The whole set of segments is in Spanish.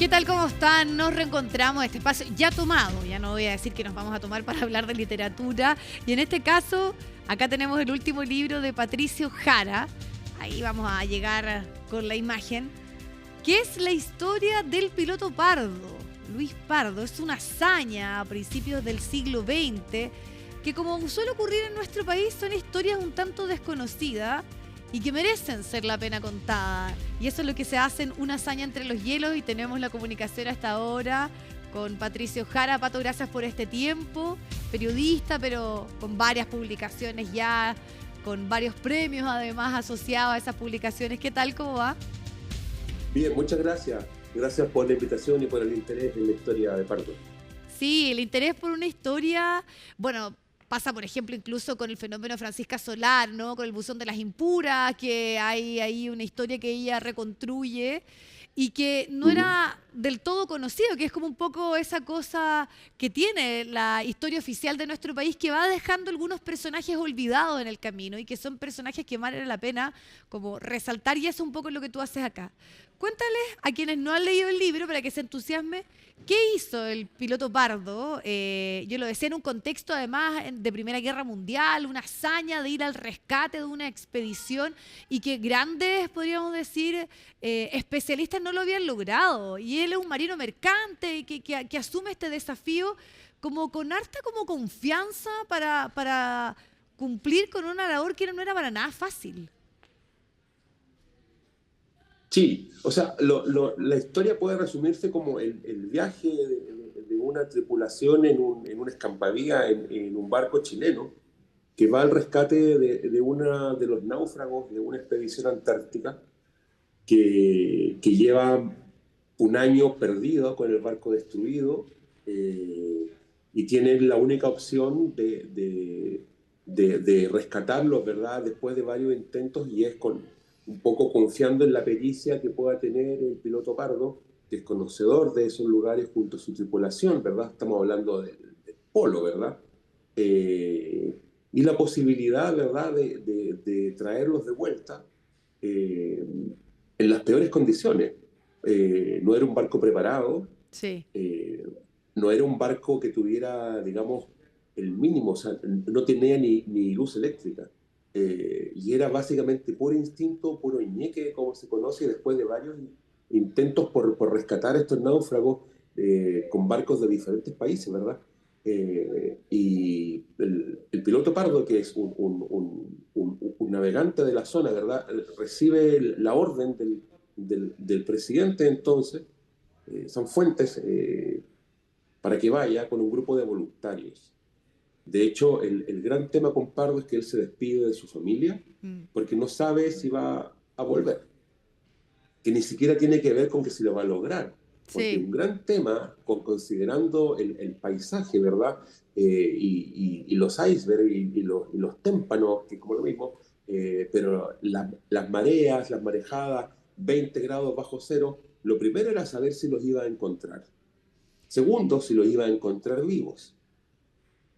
¿Qué tal? ¿Cómo están? Nos reencontramos, este espacio ya tomado, ya no voy a decir que nos vamos a tomar para hablar de literatura, y en este caso, acá tenemos el último libro de Patricio Jara, ahí vamos a llegar con la imagen, que es la historia del piloto Pardo. Luis Pardo es una hazaña a principios del siglo XX, que como suele ocurrir en nuestro país, son historias un tanto desconocidas, y que merecen ser la pena contada. Y eso es lo que se hace en Una hazaña entre los hielos, y tenemos la comunicación hasta ahora con Patricio Jara. Pato, gracias por este tiempo. Periodista, pero con varias publicaciones ya, con varios premios además asociados a esas publicaciones. ¿Qué tal? ¿Cómo va? Bien, muchas gracias. Gracias por la invitación y por el interés en la historia de Pardo. Sí, el interés por una historia, bueno, pasa, por ejemplo, incluso con el fenómeno Francisca Solar, ¿no? Con el buzón de las impuras, que hay ahí una historia que ella reconstruye y que no era del todo conocido, que es como un poco esa cosa que tiene la historia oficial de nuestro país, que va dejando algunos personajes olvidados en el camino y que son personajes que vale la pena como resaltar, y eso es un poco lo que tú haces acá. Cuéntales a quienes no han leído el libro, para que se entusiasme, ¿qué hizo el piloto Pardo? Yo lo decía en un contexto además de Primera Guerra Mundial, una hazaña de ir al rescate de una expedición, y que grandes, podríamos decir, especialistas no lo habían logrado. Y él es un marino mercante que asume este desafío como con harta como confianza para cumplir con una labor que no era para nada fácil. Sí, o sea, la historia puede resumirse como el viaje de una tripulación en una escampadía en un barco chileno que va al rescate de uno de los náufragos de una expedición antártica que lleva un año perdido con el barco destruido, y tienen la única opción de rescatarlos, ¿verdad? Después de varios intentos, y es con un poco confiando en la pericia que pueda tener el piloto Pardo, que es conocedor de esos lugares junto a su tripulación, ¿verdad? Estamos hablando del polo, ¿verdad? Eh, y la posibilidad, ¿verdad?, de traerlos de vuelta eh, en las peores condiciones. No era un barco preparado, Sí. eh, no era un barco que tuviera, digamos, el mínimo, o sea, no tenía ni luz eléctrica. Y era básicamente puro instinto, puro ñeque, como se conoce, después de varios intentos por rescatar a estos náufragos con barcos de diferentes países, ¿verdad? Y el piloto Pardo, que es un navegante de la zona, ¿verdad? Recibe la orden del presidente entonces, Sanfuentes, para que vaya con un grupo de voluntarios. De hecho, el gran tema con Pardo es que él se despide de su familia Mm. porque no sabe si va a volver, que ni siquiera tiene que ver con que si lo va a lograr, porque Sí. un gran tema, considerando el paisaje, ¿verdad? Y los icebergs y los témpanos, que como lo mismo, pero las mareas, las marejadas, 20 grados bajo cero, lo primero era saber si los iba a encontrar. Segundo, si los iba a encontrar vivos.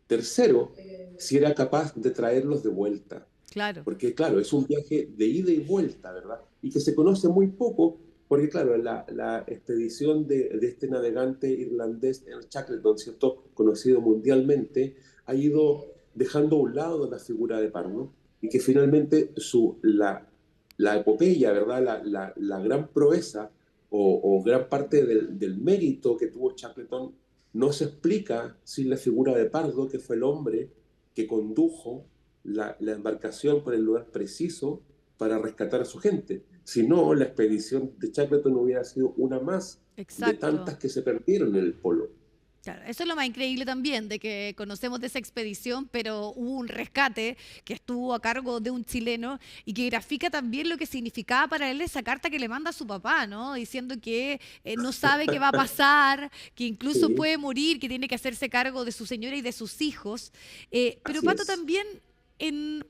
Tercero, si era capaz de traerlos de vuelta. Claro. Porque, claro, es un viaje de ida y vuelta, ¿verdad? Y que se conoce muy poco, porque, claro, la expedición de este navegante irlandés, el Shackleton, ¿cierto?, conocido mundialmente, ha ido dejando a un lado la figura de Pardo, y que finalmente la epopeya, ¿verdad?, la gran proeza o gran parte del mérito que tuvo Shackleton no se explica sin la figura de Pardo, que fue el hombre que condujo la embarcación por el lugar preciso para rescatar a su gente. Si no, la expedición de Shackleton hubiera sido una más de Exacto. tantas que se perdieron en el polo. Claro, eso es lo más increíble también, de que conocemos de esa expedición, pero hubo un rescate que estuvo a cargo de un chileno y que grafica también lo que significaba para él esa carta que le manda a su papá, ¿no? Diciendo que no sabe qué va a pasar, que incluso Sí, puede morir, que tiene que hacerse cargo de su señora y de sus hijos. Pero así Pato, es. también en,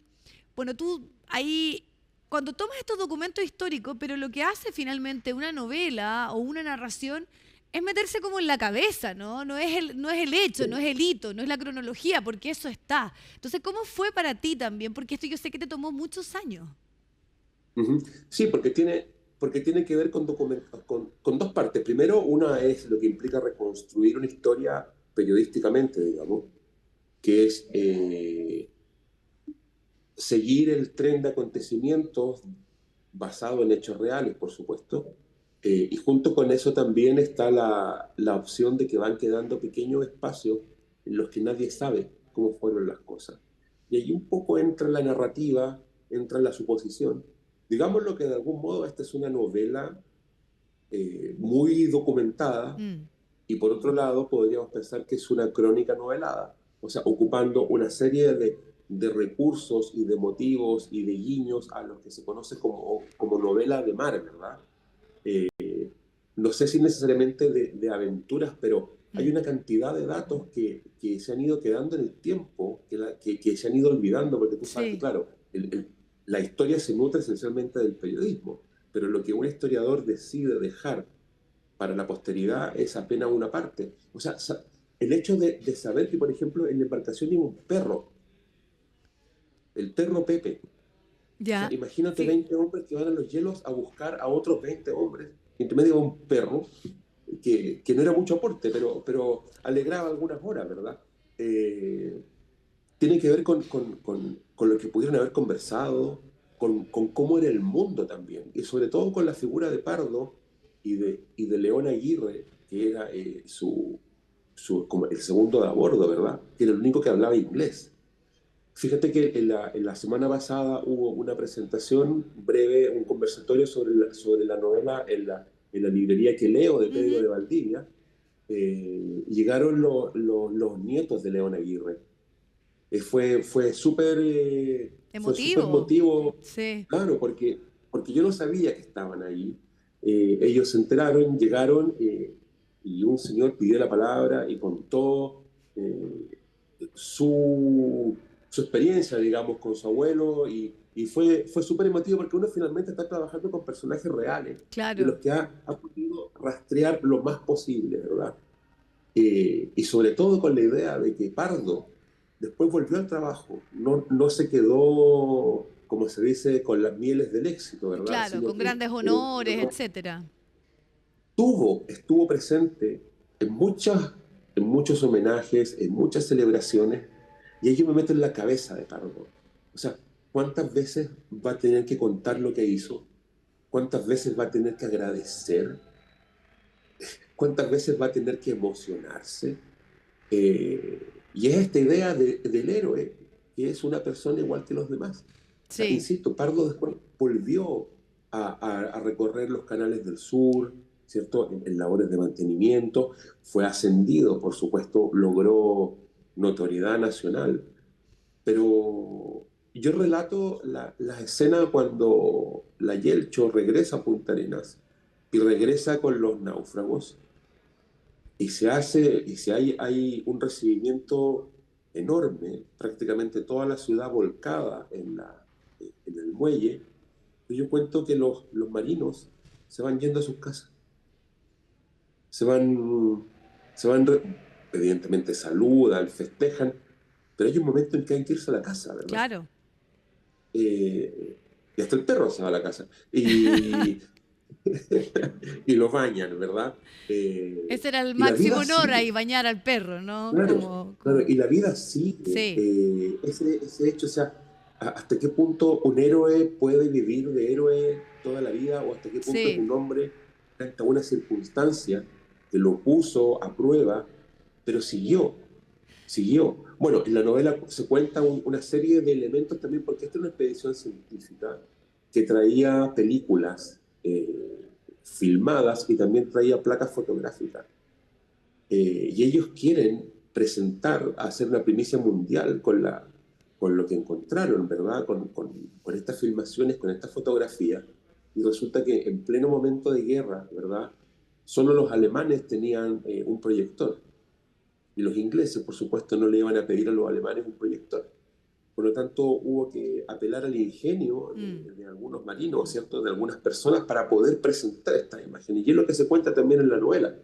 bueno, tú ahí, cuando tomas estos documentos históricos, pero lo que hace finalmente una novela o una narración es meterse como en la cabeza, ¿no? No es el hecho, no Sí. es el hito, no es la cronología, porque eso está. Entonces, ¿cómo fue para ti también? Porque esto yo sé que te tomó muchos años. Ujú. Sí, porque tiene que ver con dos partes. Primero, una es lo que implica reconstruir una historia periodísticamente, digamos, que es seguir el tren de acontecimientos basado en hechos reales, por supuesto. Y junto con eso también está la opción de que van quedando pequeños espacios en los que nadie sabe cómo fueron las cosas. Y ahí un poco entra la narrativa, entra la suposición. Digámoslo que de algún modo esta es una novela muy documentada, Mm, y por otro lado podríamos pensar que es una crónica novelada, o sea, ocupando una serie de recursos y de motivos y de guiños a los que se conoce como novela de mar, ¿verdad? No sé si necesariamente de aventuras, pero hay mm. una cantidad de datos que se han ido quedando en el tiempo, que se han ido olvidando, porque tú sabes que, Sí, claro, la historia se nutre esencialmente del periodismo, pero lo que un historiador decide dejar para la posteridad es apenas una parte. O sea, el hecho de saber que, por ejemplo, en la embarcación iba un perro, el perro Pepe. O sea, ya, imagínate sí, 20 hombres que van a los hielos a buscar a otros 20 hombres, y entre medio va un perro que no era mucho aporte, pero alegraba algunas horas, ¿verdad? Eh, Tiene que ver con lo que pudieron haber conversado, con cómo era el mundo también, y sobre todo con la figura de Pardo y de León Aguirre, que era como el segundo de a bordo, ¿verdad? Que era el único que hablaba inglés. Fíjate que en la semana pasada hubo una presentación breve, un conversatorio sobre la novela en la librería que leo de Pedro ujú. de Valdivia. Llegaron los nietos de León Aguirre. Fue súper Emotivo, emotivo, sí. claro, porque yo no sabía que estaban ahí. Ellos se enteraron, llegaron, y un señor pidió la palabra y contó su, su experiencia, digamos, con su abuelo, y fue súper emotivo porque uno finalmente está trabajando con personajes reales, de los Claro. que ha podido rastrear lo más posible, ¿verdad? Y sobre todo con la idea de que Pardo después volvió al trabajo, no se quedó, como se dice, con las mieles del éxito, ¿verdad? Claro, Sino con que grandes honores, etcétera. estuvo presente en muchos homenajes, en muchas celebraciones, y ahí yo me meto en la cabeza de Pardo. O sea, ¿cuántas veces va a tener que contar lo que hizo? ¿Cuántas veces va a tener que agradecer? ¿Cuántas veces va a tener que emocionarse? Y es esta idea del héroe, que es una persona igual que los demás. O sea, Sí. insisto, Pardo después volvió a recorrer los canales del sur, ¿cierto? En labores de mantenimiento, fue ascendido, por supuesto, logró notoriedad nacional, pero yo relato la escena cuando la Yelcho regresa a Punta Arenas y regresa con los náufragos, hay un recibimiento enorme, prácticamente toda la ciudad volcada en el muelle. Y yo cuento que los marinos se van yendo a sus casas, se van, evidentemente saludan, festejan, pero hay un momento en que hay que irse a la casa, ¿verdad? Claro. Y hasta el perro se va a la casa. Y los bañan, ¿verdad? Ese era el Y la máximo vida honor ahí, sigue. bañar al perro, ¿no? Claro, claro, y la vida sigue. Sí, Ese hecho, o sea, hasta qué punto un héroe puede vivir de héroe toda la vida, o hasta qué punto es sí. un hombre frente a una circunstancia que lo puso a prueba, pero siguió. Bueno, en la novela se cuenta una serie de elementos también, porque esta es una expedición científica que traía películas filmadas y también traía placas fotográficas. Y ellos quieren presentar, hacer una primicia mundial con lo que encontraron, ¿verdad? Con estas filmaciones, con estas fotografías. Y resulta que en pleno momento de guerra, ¿verdad? Solo los alemanes tenían un proyector. Y los ingleses, por supuesto, no le iban a pedir a los alemanes un proyector. Por lo tanto, hubo que apelar al ingenio Mm. de algunos marinos, ¿cierto? De algunas personas para poder presentar estas imágenes. Y es lo que se cuenta también en la novela.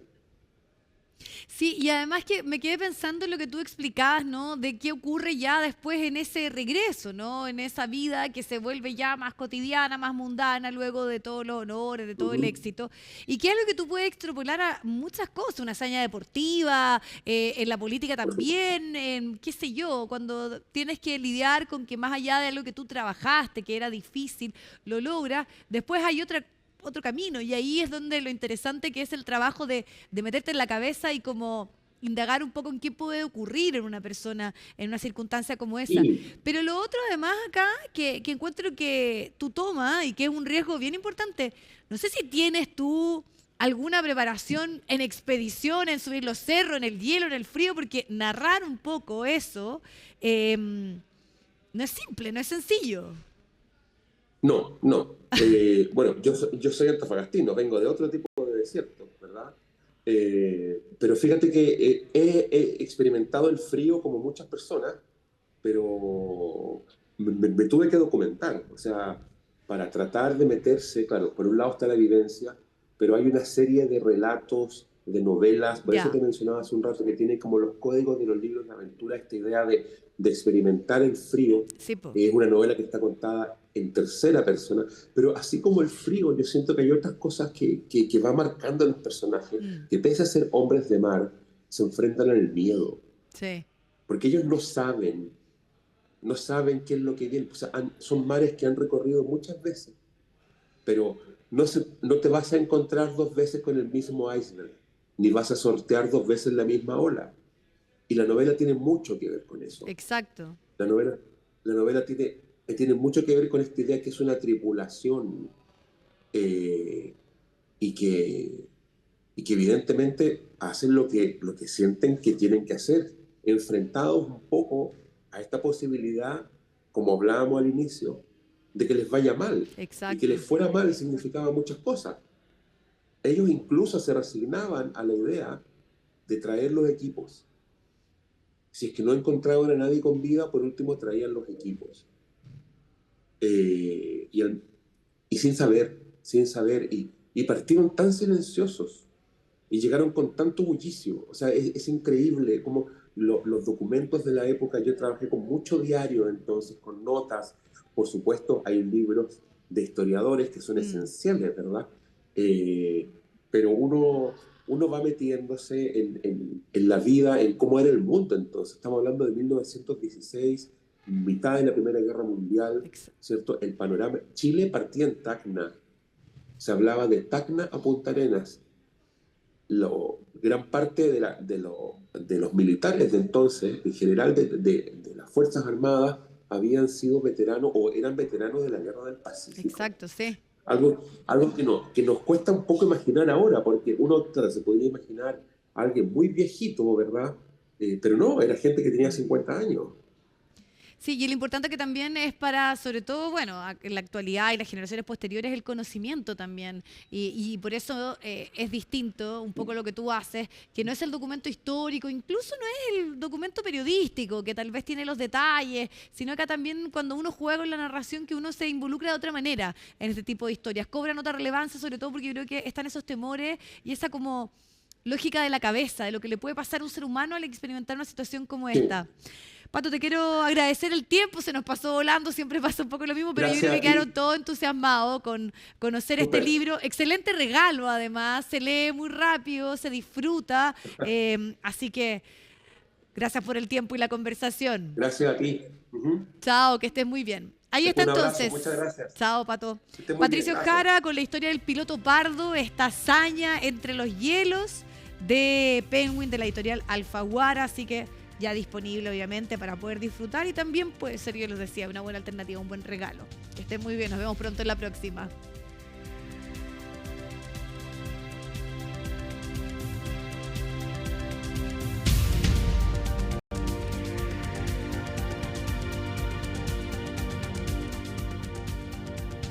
Sí, y además que me quedé pensando en lo que tú explicabas, ¿no? De qué ocurre ya después en ese regreso, ¿no? En esa vida que se vuelve ya más cotidiana, más mundana, luego de todos los honores, de todo el Ujú. éxito. Y que es algo que tú puedes extrapolar a muchas cosas, una hazaña deportiva, en la política Por supuesto. también, en qué sé yo, cuando tienes que lidiar con que más allá de algo que tú trabajaste, que era difícil, lo logras, después hay otro camino y ahí es donde lo interesante que es el trabajo de meterte en la cabeza y como indagar un poco en qué puede ocurrir en una persona en una circunstancia como esa. Y Pero lo otro además acá que encuentro que tú tomas y que es un riesgo bien importante, no sé si tienes tú alguna preparación en expedición, en subir los cerros, en el hielo, en el frío, porque narrar un poco eso no es simple, no es sencillo. no, no. Bueno, yo soy antofagastino, vengo de otro tipo de desierto, ¿verdad? Pero fíjate que he experimentado el frío como muchas personas, pero me tuve que documentar, o sea, para tratar de meterse, claro, por un lado está la evidencia, pero hay una serie de relatos, de novelas, por eso Ya, te mencionaba hace un rato que tiene como los códigos de los libros de aventura, esta idea de experimentar el frío. sí, po. Es una novela que está contada en tercera persona, pero así como el frío, yo siento que hay otras cosas que va marcando a los personajes, Mm, que pese a ser hombres de mar, se enfrentan al miedo, sí, porque ellos no saben qué es lo que viene. O sea, son mares que han recorrido muchas veces, pero no te vas a encontrar dos veces con el mismo iceberg, ni vas a sortear dos veces la misma ola. Y la novela tiene mucho que ver con eso. exacto. La novela, la novela tiene mucho que ver con esta idea que es una tripulación eh, y, que, y que evidentemente hacen lo que sienten que tienen que hacer, enfrentados un poco a esta posibilidad, como hablábamos al inicio, de que les vaya mal. Y que les Exacto. fuera mal significaba muchas cosas. Ellos incluso se resignaban a la idea de traer los equipos. Si es que no encontraban a nadie con vida, por último traían los equipos. Eh, y, el- y sin saber, y partieron tan silenciosos y llegaron con tanto bullicio. O sea, es increíble como los documentos de la época, yo trabajé con mucho diario, entonces con notas, por supuesto hay libros de historiadores que son Mm, esenciales, ¿verdad? Eh, pero uno va metiéndose en la vida, en cómo era el mundo entonces. Estamos hablando de 1916, mitad de la Primera Guerra Mundial, ex- ¿cierto? El panorama. Chile partía en Tacna, se hablaba de Tacna a Punta Arenas. Gran parte de los militares de entonces, en general de las Fuerzas Armadas, habían sido veteranos o eran veteranos de la Guerra del Pacífico. exacto, sí. Algo que nos cuesta un poco imaginar ahora, porque uno se podría imaginar a alguien muy viejito, ¿verdad? Pero no, era gente que tenía Mm. 50 años. Sí, y lo importante que también es para, sobre todo, bueno, en la actualidad y las generaciones posteriores, el conocimiento también. Y por eso es distinto un poco lo que tú haces, que no es el documento histórico, incluso no es el documento periodístico, que tal vez tiene los detalles, sino acá también cuando uno juega con la narración, que uno se involucra de otra manera en este tipo de historias. Cobran otra relevancia, sobre todo porque yo creo que están esos temores y esa como lógica de la cabeza, de lo que le puede pasar a un ser humano al experimentar una situación como Sí, esta. Pato, te quiero agradecer el tiempo, se nos pasó volando, siempre pasa un poco lo mismo, pero yo creo gracias que a quedaron ti. todos entusiasmados con conocer este Súper. libro. Excelente regalo, además, se lee muy rápido, se disfruta, así que gracias por el tiempo y la conversación. Gracias a ti. Ujú. Chao, que estés muy bien. Ahí está Un abrazo, muchas entonces. gracias. Chao, Pato. Que estés muy bien, Patricio gracias. Jara con la historia del piloto pardo, esta hazaña entre los hielos de Penguin de la editorial Alfaguara, así que ya disponible obviamente para poder disfrutar y también puede ser, yo les decía, una buena alternativa, un buen regalo. Que estén muy bien, nos vemos pronto en la próxima.